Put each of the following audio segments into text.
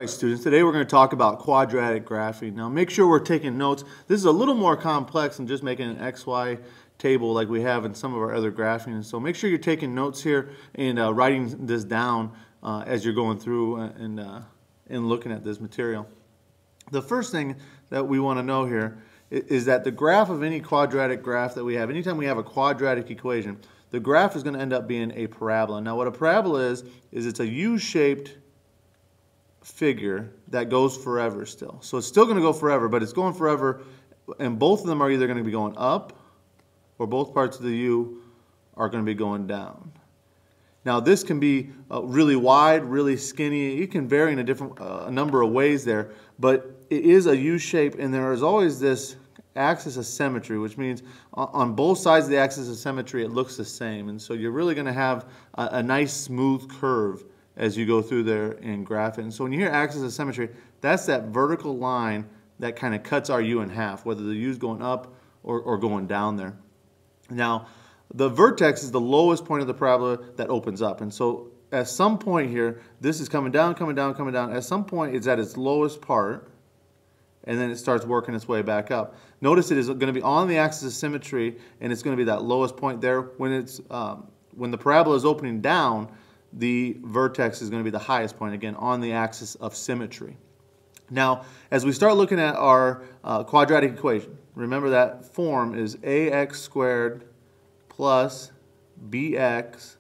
Hi students, today we're going to talk about quadratic graphing. Now make sure we're taking notes. This is a little more complex than just making an XY table like we have in some of our other graphing. And so make sure you're taking notes here and writing this down as you're going through and looking at this material. The first thing that we want to know here is that the graph of any quadratic graph that we have, anytime we have a quadratic equation, the graph is going to end up being a parabola. Now what a parabola is it's a U-shaped figure that goes forever still. So it's still going to go forever, but it's going forever, and both of them are either going to be going up or both parts of the U are going to be going down. Now this can be really wide, really skinny. It can vary in a number of ways there, but it is a U shape, and there is always this axis of symmetry, which means on both sides of the axis of symmetry it looks the same, and so you're really going to have a nice smooth curve as you go through there and graph it. And so when you hear axis of symmetry, that's that vertical line that kind of cuts our U in half, whether the U is going up or going down there. Now, the vertex is the lowest point of the parabola that opens up. And so at some point here, this is coming down, coming down, coming down. At some point, it's at its lowest part, and then it starts working its way back up. Notice it is going to be on the axis of symmetry, and it's going to be that lowest point there. When the parabola is opening down, the vertex is going to be the highest point, again, on the axis of symmetry. Now, as we start looking at our quadratic equation, remember that form is ax squared plus bx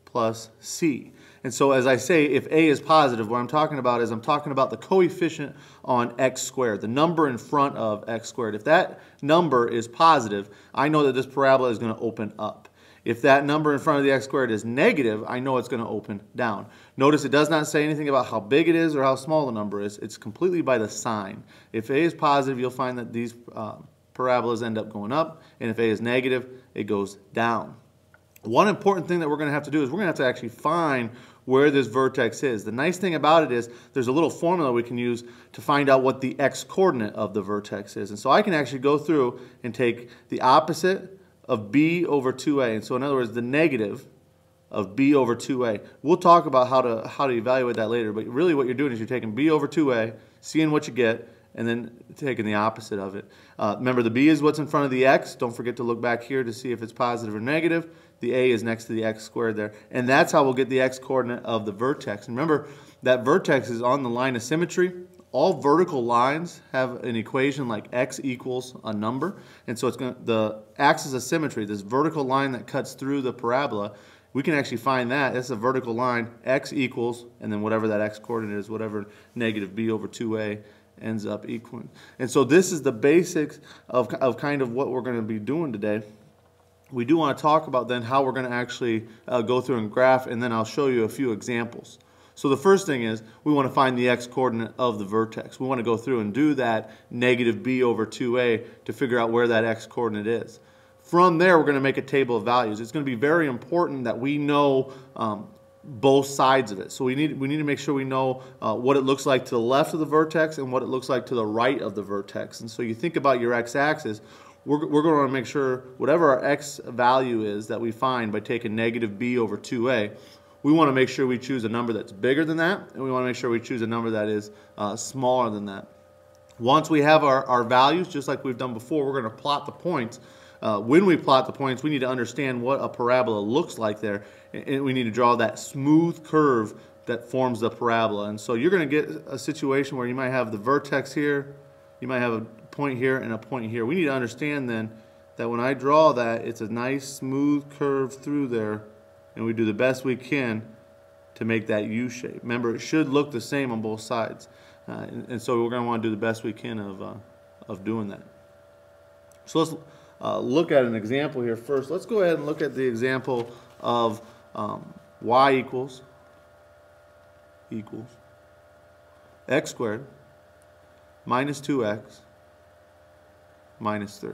plus c. And so as I say, if a is positive, what I'm talking about is I'm talking about the coefficient on x squared, the number in front of x squared. If that number is positive, I know that this parabola is going to open up. If that number in front of the x squared is negative, I know it's going to open down. Notice it does not say anything about how big it is or how small the number is. It's completely by the sign. If a is positive, you'll find that these parabolas end up going up, and if a is negative, it goes down. One important thing that we're going to have to do is we're going to have to actually find where this vertex is. The nice thing about it is there's a little formula we can use to find out what the x-coordinate of the vertex is. And so I can actually go through and take the opposite of b over 2a. And so in other words, the negative of b over 2a. We'll talk about how to evaluate that later, but really what you're doing is you're taking b over 2a, seeing what you get, and then taking the opposite of it. Remember, the b is what's in front of the x. Don't forget to look back here to see if it's positive or negative. The a is next to the x squared there. And that's how we'll get the x-coordinate of the vertex. And remember, that vertex is on the line of symmetry. All vertical lines have an equation like x equals a number, and so it's going to, the axis of symmetry, this vertical line that cuts through the parabola, we can actually find that. That's a vertical line, x equals, and then whatever that x-coordinate is, whatever negative b over 2a ends up equaling. And so this is the basics of kind of what we're going to be doing today. We do want to talk about then how we're going to actually go through and graph, and then I'll show you a few examples. So the first thing is we want to find the x-coordinate of the vertex. We want to go through and do that negative b over 2a to figure out where that x-coordinate is. From there, we're going to make a table of values. It's going to be very important that we know both sides of it. So we need to make sure we know what it looks like to the left of the vertex and what it looks like to the right of the vertex. And so you think about your x-axis, we're going to make sure whatever our x value is that we find by taking negative b over 2a, we want to make sure we choose a number that's bigger than that, and we want to make sure we choose a number that is smaller than that. Once we have our values, just like we've done before, we're going to plot the points. When we plot the points, we need to understand what a parabola looks like there, and we need to draw that smooth curve that forms the parabola. And so you're going to get a situation where you might have the vertex here, you might have a point here, and a point here. We need to understand then that when I draw that, it's a nice smooth curve through there, and we do the best we can to make that U shape. Remember, it should look the same on both sides. And so we're going to want to do the best we can of doing that. So let's look at an example here first. Let's go ahead and look at the example of y equals x squared minus 2x minus 3.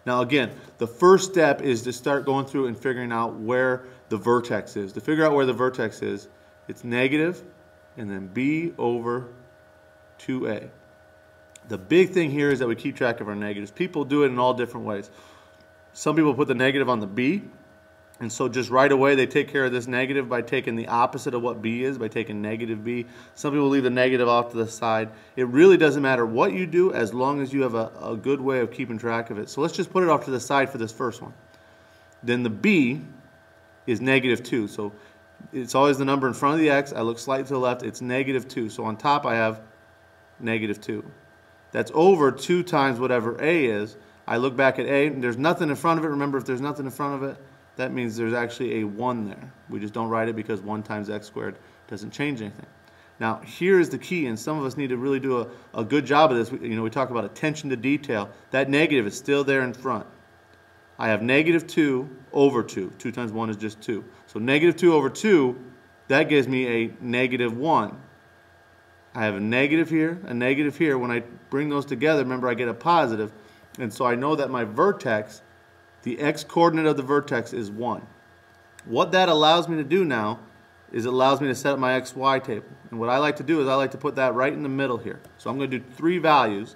Now again, the first step is to start going through and figuring out where the vertex is. To figure out where the vertex is, it's negative and then b over 2a. The big thing here is that we keep track of our negatives. People do it in all different ways. Some people put the negative on the b, And so just right away they take care of this negative by taking the opposite of what b is, by taking negative b. Some people leave the negative off to the side. It really doesn't matter what you do as long as you have a good way of keeping track of it. So let's just put it off to the side for this first one. Then the b is negative 2. So it's always the number in front of the x. I look slightly to the left. It's negative 2. So on top I have negative 2. That's over 2 times whatever a is. I look back at a, and there's nothing in front of it. Remember, if there's nothing in front of it, that means there's actually a 1 there. We just don't write it because 1 times x squared doesn't change anything. Now, here is the key, and some of us need to really do a good job of this. We talk about attention to detail. That negative is still there in front. I have negative 2 over 2. 2 times 1 is just 2. So negative 2 over 2, that gives me a negative 1. I have a negative here, a negative here. When I bring those together, remember I get a positive. And so I know that my vertex, the x-coordinate of the vertex is 1. What that allows me to do now is it allows me to set up my xy table. And what I like to do is I like to put that right in the middle here. So I'm going to do 3 values.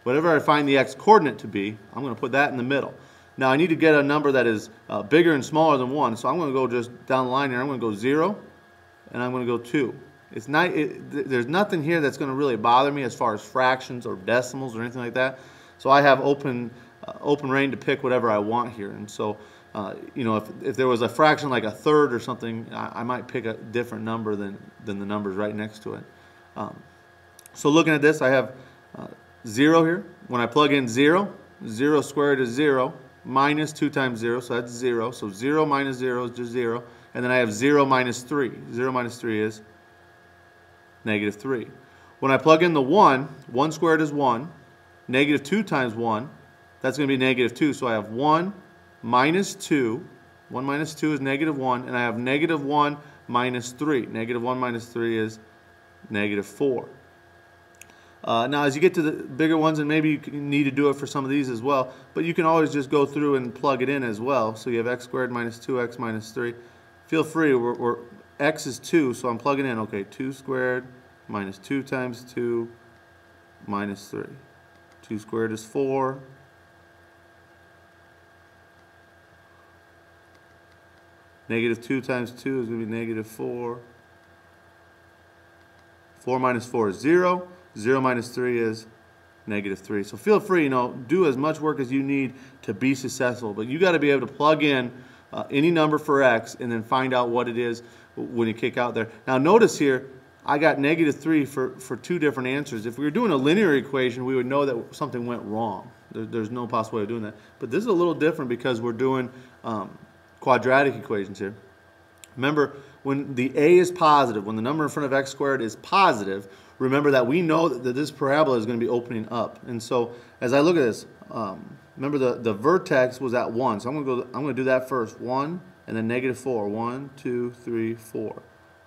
Whatever I find the x-coordinate to be, I'm going to put that in the middle. Now I need to get a number that is bigger and smaller than 1. So I'm going to go just down the line here. I'm going to go 0, and I'm going to go 2. It's not, there's nothing here that's going to really bother me as far as fractions or decimals or anything like that. So I have open reign to pick whatever I want here. And so, if there was a fraction like a third or something, I might pick a different number than the numbers right next to it. So looking at this, I have 0 here. When I plug in 0, 0 squared is 0, minus 2 times 0, so that's 0. So 0 minus 0 is just 0. And then I have 0 minus 3. 0 minus 3 is negative 3. When I plug in the 1, 1 squared is 1. Negative 2 times 1, that's going to be negative 2. So I have 1 minus 2. 1 minus 2 is negative 1. And I have negative 1 minus 3. Negative 1 minus 3 is negative 4. Now, as you get to the bigger ones, and maybe you need to do it for some of these as well, but you can always just go through and plug it in as well. So you have x squared minus 2x minus 3. Feel free. X is 2, so I'm plugging in. Okay, 2 squared minus 2 times 2 minus 3. 2 squared is 4. Negative 2 times 2 is going to be negative 4. 4 minus 4 is 0. 0 minus 3 is negative 3. So feel free, do as much work as you need to be successful. But you got to be able to plug in any number for x and then find out what it is when you kick out there. Now notice here, I got negative 3 for 2 different answers. If we were doing a linear equation, we would know that something went wrong. There's no possible way of doing that. But this is a little different because we're doing quadratic equations here. Remember, when the a is positive, when the number in front of x squared is positive, remember that we know that this parabola is going to be opening up. And so as I look at this, remember the vertex was at 1. So I'm going to do that first. 1 and then negative 4. 1, 2, 3, 4.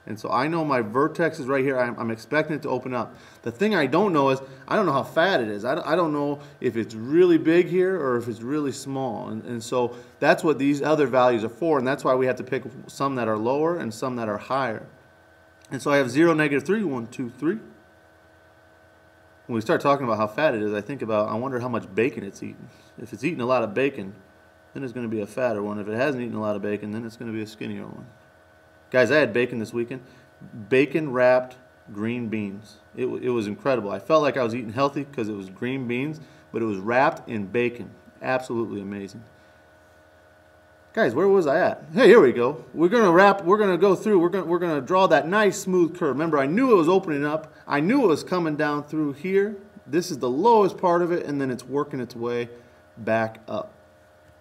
And so I know my vertex is right here. I'm expecting it to open up. The thing I don't know is, I don't know how fat it is. I don't know if it's really big here or if it's really small. And so that's what these other values are for. And that's why we have to pick some that are lower and some that are higher. And so I have 0, negative 3, 1, 2, 3. When we start talking about how fat it is, I wonder how much bacon it's eating. If it's eating a lot of bacon, then it's going to be a fatter one. If it hasn't eaten a lot of bacon, then it's going to be a skinnier one. Guys, I had bacon this weekend. Bacon wrapped green beans. It was incredible. I felt like I was eating healthy because it was green beans, but it was wrapped in bacon. Absolutely amazing. Guys, where was I at? Hey, here we go. We're gonna go through, we're gonna draw that nice smooth curve. Remember, I knew it was opening up. I knew it was coming down through here. This is the lowest part of it, and then it's working its way back up.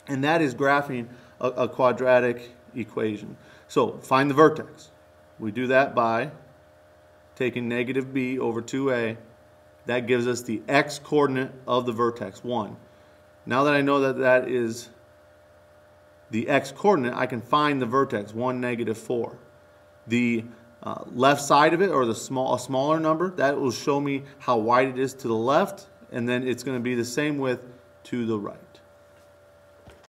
And that is graphing a quadratic equation. So find the vertex. We do that by taking negative b over 2a. That gives us the x-coordinate of the vertex, 1. Now that I know that that is the x-coordinate, I can find the vertex, 1, negative 4. The left side of it, or a smaller number, that will show me how wide it is to the left, and then it's going to be the same width to the right.